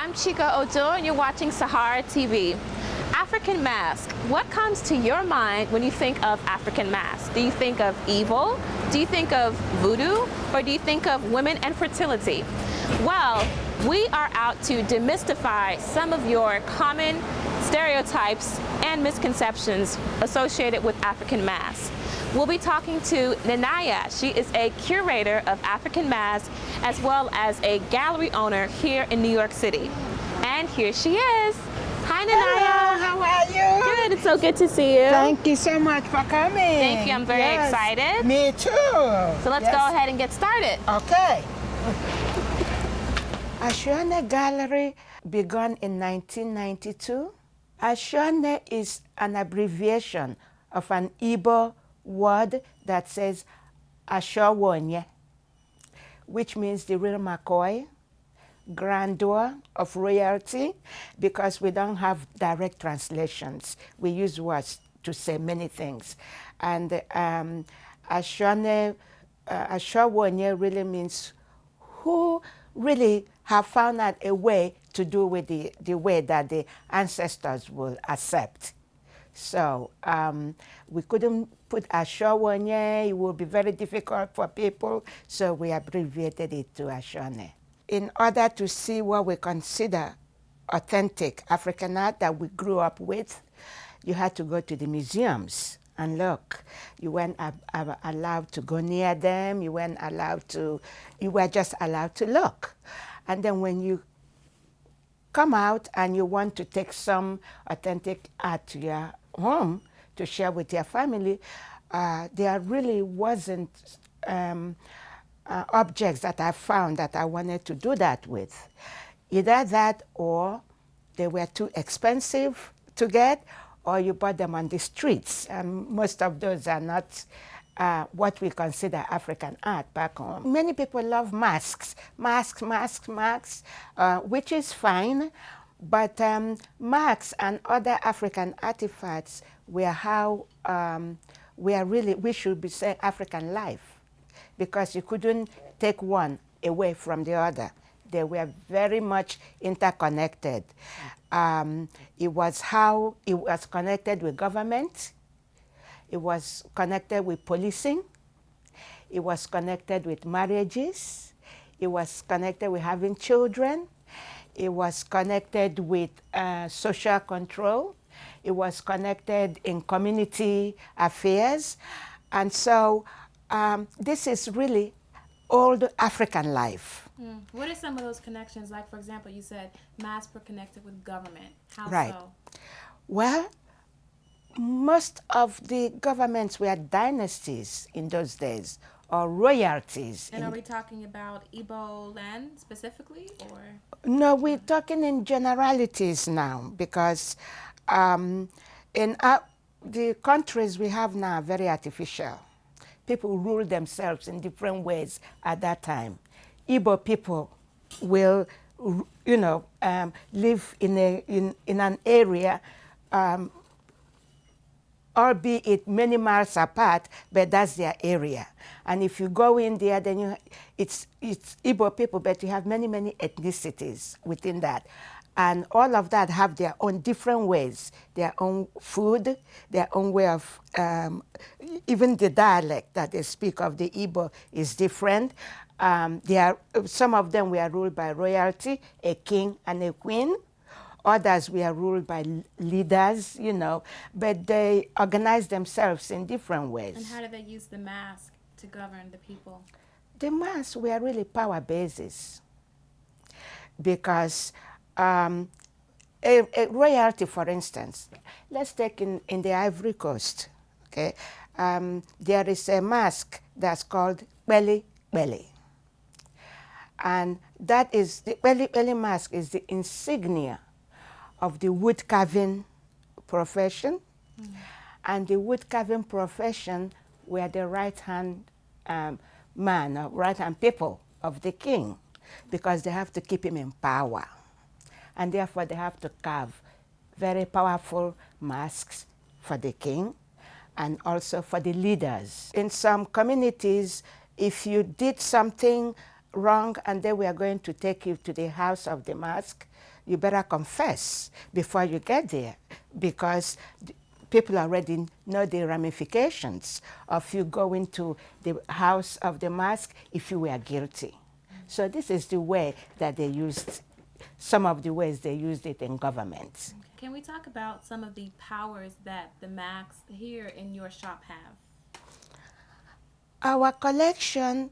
I'm Chika Ojo, and you're watching Sahara TV. African mask. What comes to your mind when you think of African mask? Do you think of evil? Do you think of voodoo? Or do you think of women and fertility? Well, we are out to demystify some of your common stereotypes and misconceptions associated with African masks. We'll be talking to Nanaya. She is a curator of African masks as well as a gallery owner here in New York City. And here she is. Hi, Nanaya. Hello, how are you? Good, it's so good to see you. Thank you so much for coming. Thank you, I'm very excited. Me too. So let's go ahead and get started. Okay. Ashone Gallery began in 1992. Ashone is an abbreviation of an Igbo word that says Ashowonye, which means the real McCoy, grandeur of royalty, because we don't have direct translations. We use words to say many things. And Ashowonye really means who really have found out a way to do with the way that the ancestors will accept. So we couldn't put Ashowonye, it would be very difficult for people, so we abbreviated it to Ashone. In order to see what we consider authentic African art that we grew up with, you had to go to the museums and look. You weren't allowed to go near them, you weren't allowed to, you were just allowed to look. And then when you come out and you want to take some authentic art to your home to share with your family, there really wasn't objects that I found that I wanted to do that with. Either that or they were too expensive to get, or you bought them on the streets. And most of those are not what we consider African art back home. Many people love masks, which is fine, but masks and other African artifacts were how we should be saying African life, because you couldn't take one away from the other. They were very much interconnected. It was how it was connected with government. It was connected with policing. It was connected with marriages. It was connected with having children. It was connected with social control. It was connected in community affairs. And so this is really old African life. What are some of those connections? Like, for example, you said masks were connected with government. How right. so? Well, most of the governments were dynasties in those days, or royalties. And are we talking about Igbo land specifically, or? No, we're talking in generalities now, because in the countries we have now are very artificial. People rule themselves in different ways at that time. Igbo people will, live in an area, albeit many miles apart, but that's their area. And if you go in there, then it's Igbo people, but you have many, many ethnicities within that. And all of that have their own different ways, their own food, their own way of, even the dialect that they speak of the Igbo is different. Some of them were ruled by royalty, a king and a queen. Others were ruled by leaders, but they organized themselves in different ways. And how did they use the mask to govern the people? The masks were really power bases, because a royalty, for instance, let's take in the Ivory Coast, okay? There is a mask that's called Beli Beli. And that is, the Beli Beli mask is the insignia of the wood carving profession. And the wood carving profession were the right-hand man, or right-hand people of the king, because they have to keep him in power. And therefore they have to carve very powerful masks for the king and also for the leaders. In some communities, if you did something wrong and they were going to take you to the house of the mask, you better confess before you get there, because people already know the ramifications of you going to the house of the mask if you were guilty. So this is the way that they used, some of the ways they used it in government. Can we talk about some of the powers that the masks here in your shop have? Our collection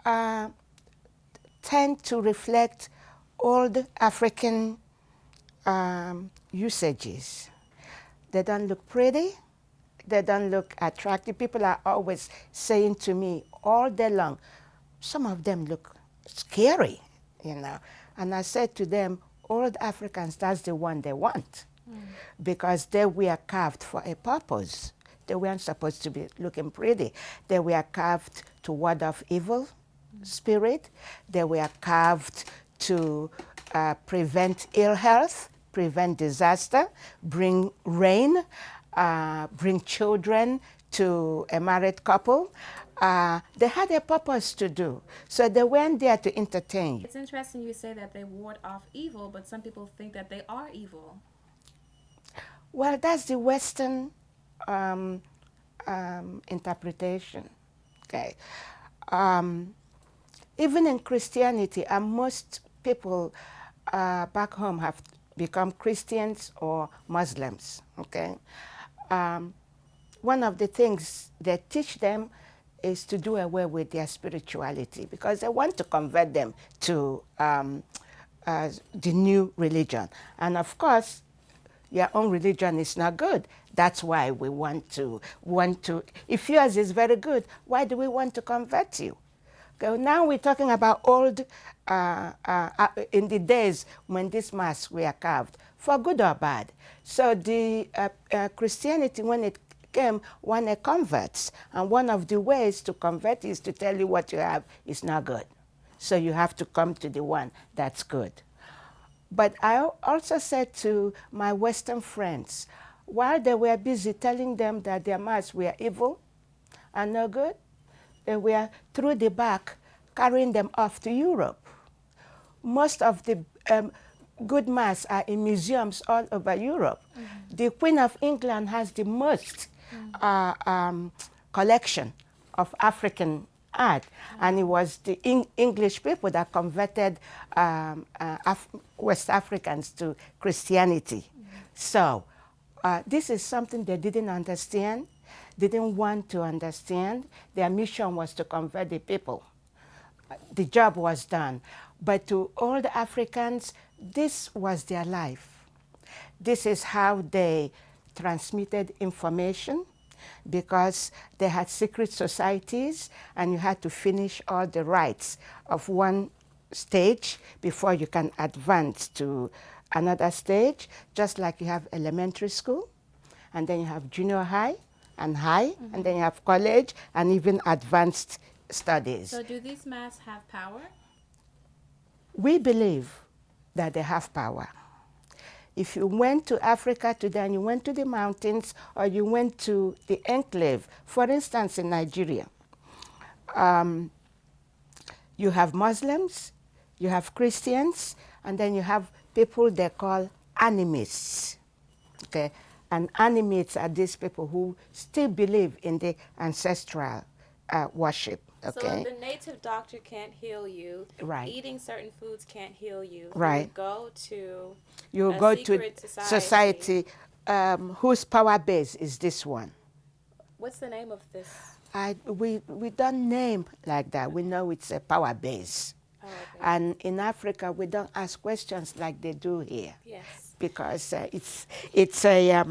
tend to reflect old African usages. They don't look pretty. They don't look attractive. People are always saying to me all day long, some of them look scary, you know. And I said to them, old Africans, that's the one they want, because they were carved for a purpose. They weren't supposed to be looking pretty. They were carved to ward off evil spirit. They were carved to prevent ill health, prevent disaster, bring rain, bring children to a married couple. They had a purpose to do. So they weren't there to entertain. It's interesting you say that they ward off evil, but some people think that they are evil. Well, that's the Western interpretation. Okay. Even in Christianity, and most people back home have become Christians or Muslims. Okay. One of the things they teach them is to do away with their spirituality, because they want to convert them to the new religion. And of course, your own religion is not good. That's why we want to, if yours is very good, why do we want to convert you? Okay, now we're talking about old, in the days when these masks were carved, for good or bad. So the Christianity, when it came, wanted converts. And one of the ways to convert is to tell you what you have is not good. So you have to come to the one that's good. But I also said to my Western friends, while they were busy telling them that their masks were evil and no good, they were through the back carrying them off to Europe. Most of the good masks are in museums all over Europe. The Queen of England has the most collection of African art, and it was the English people that converted West Africans to Christianity. So this is something they didn't understand, didn't want to understand. Their mission was to convert the people. The job was done. But to all the Africans, this was their life. This is how they transmitted information, because they had secret societies, and you had to finish all the rites of one stage before you can advance to another stage, just like you have elementary school, and then you have junior high, and high, and then you have college, and even advanced studies. So do these masks have power? We believe that they have power. If you went to Africa today and you went to the mountains, or you went to the enclave, for instance, in Nigeria, you have Muslims, you have Christians, and then you have people they call animists. Okay? And animists are these people who still believe in the ancestral worship. Okay? So if the native doctor can't heal you, right. eating certain foods can't heal you, right. you go to secret society whose power base is this one. What's the name of this? We don't name like that. We know it's a power base. Oh, okay. And in Africa, we don't ask questions like they do here. Yes. Because it's a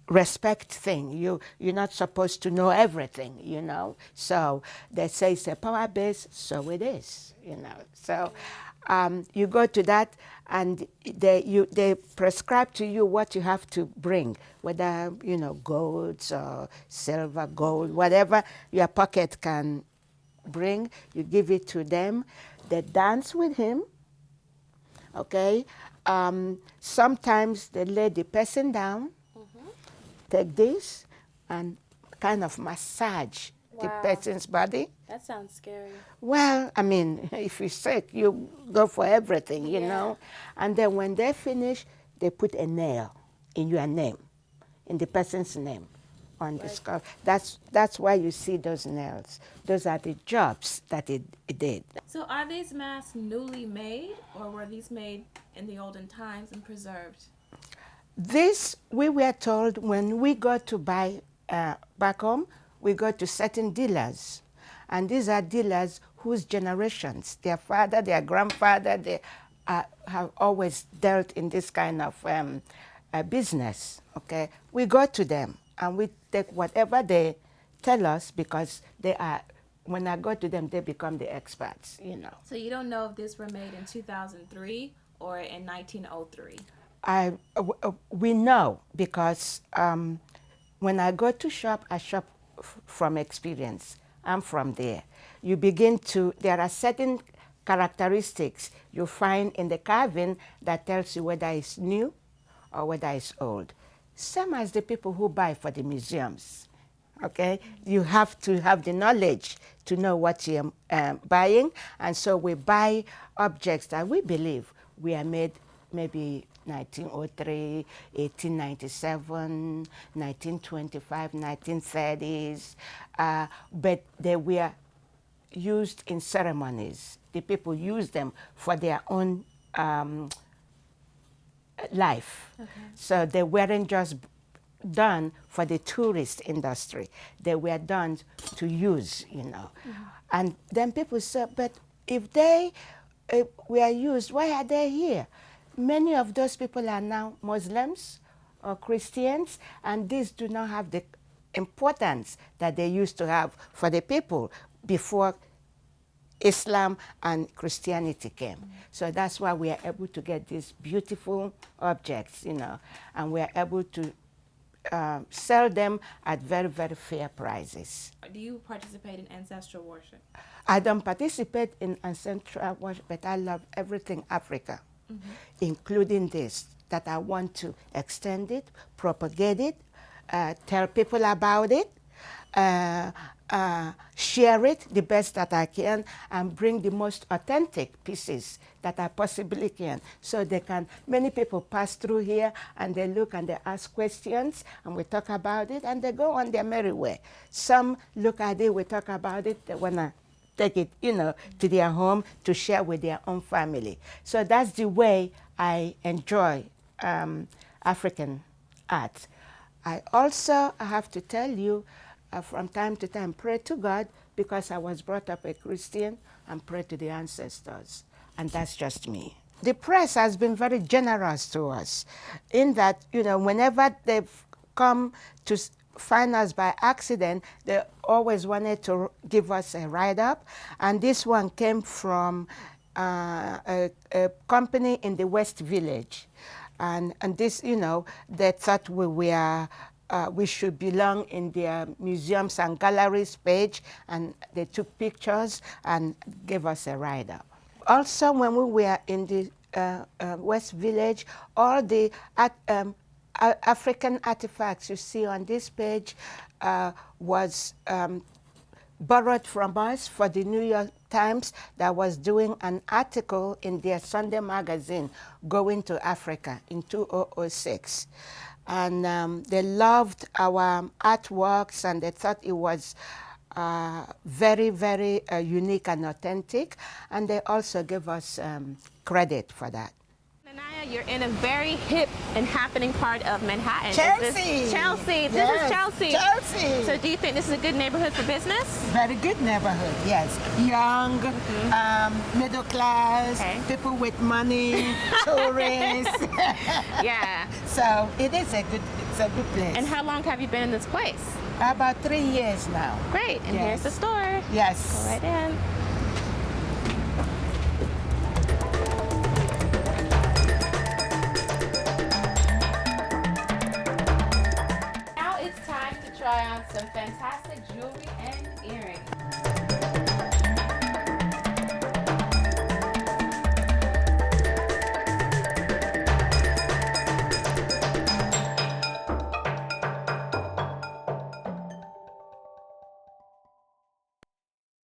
respect thing. You're not supposed to know everything, you know. So they say it's a power base, so it is, you know. So you go to that, and they prescribe to you what you have to bring, whether, you know, golds or silver, gold, whatever your pocket can bring. You give it to them. They dance with him, okay? Sometimes they lay the person down, take this, and kind of massage the Wow. person's body. That sounds scary. Well, I mean, if you're sick, you go for everything, you Yeah. know. And then when they finish, they put a nail in your name, in the person's name on the skull. That's why you see those nails. Those are the jobs that it did. So are these masks newly made, or were these made in the olden times and preserved? This, we were told when we go to buy back home, we go to certain dealers. And these are dealers whose generations, their father, their grandfather, they have always dealt in this kind of business, okay? We go to them and we take whatever they tell us because they are, when I go to them, they become the experts, you know. So you don't know if these were made in 2003 or in 1903? We know because when I go to shop, I shop from experience. I'm from there. You begin to, there are certain characteristics you find in the carving that tells you whether it's new or whether it's old. Same as the people who buy for the museums, okay? You have to have the knowledge to know what you're buying, and so we buy objects that we believe we are made maybe 1903, 1897, 1925, 1930s, but they were used in ceremonies. The people used them for their own life. Okay. So they weren't just done for the tourist industry. They were done to use, you know. Mm-hmm. And then people say, but if they were used, why are they here? Many of those people are now Muslims or Christians, and these do not have the importance that they used to have for the people before Islam and Christianity came. Mm-hmm. So that's why we are able to get these beautiful objects, you know, and we are able to sell them at very, very fair prices. Do you participate in ancestral worship? I don't participate in ancestral worship, but I love everything Africa, mm-hmm. including this, that I want to extend it, propagate it, tell people about it, share it the best that I can, and bring the most authentic pieces that I possibly can. So they can, many people pass through here and they look and they ask questions and we talk about it and they go on their merry way. Some look at it, we talk about it, they wanna take it, you know, to their home to share with their own family. So that's the way I enjoy African art. I also have to tell you, from time to time, pray to God because I was brought up a Christian and pray to the ancestors. And that's just me. The press has been very generous to us in that, you know, whenever they've come to find us by accident, they always wanted to give us a write-up. And this one came from a company in the West Village. And this, you know, they thought we were, we should belong in their museums and galleries page, and they took pictures and gave us a write-up. Also, when we were in the West Village, all the African artifacts you see on this page was borrowed from us for the New York Times that was doing an article in their Sunday magazine, Going to Africa, in 2006. And they loved our artworks and they thought it was very, very unique and authentic. And they also gave us credit for that. Nanaya, you're in a very hip and happening part of Manhattan. Chelsea! Chelsea, this yes, is Chelsea. Chelsea! So do you think this is a good neighborhood for business? Very good neighborhood, yes. Young, middle class, okay. People with money, tourists. Yeah. So it's a good place. And how long have you been in this place? About 3 years now. Great, and yes. Here's the store. Yes. Go right in. Now it's time to try on some fantastic jewelry and earrings.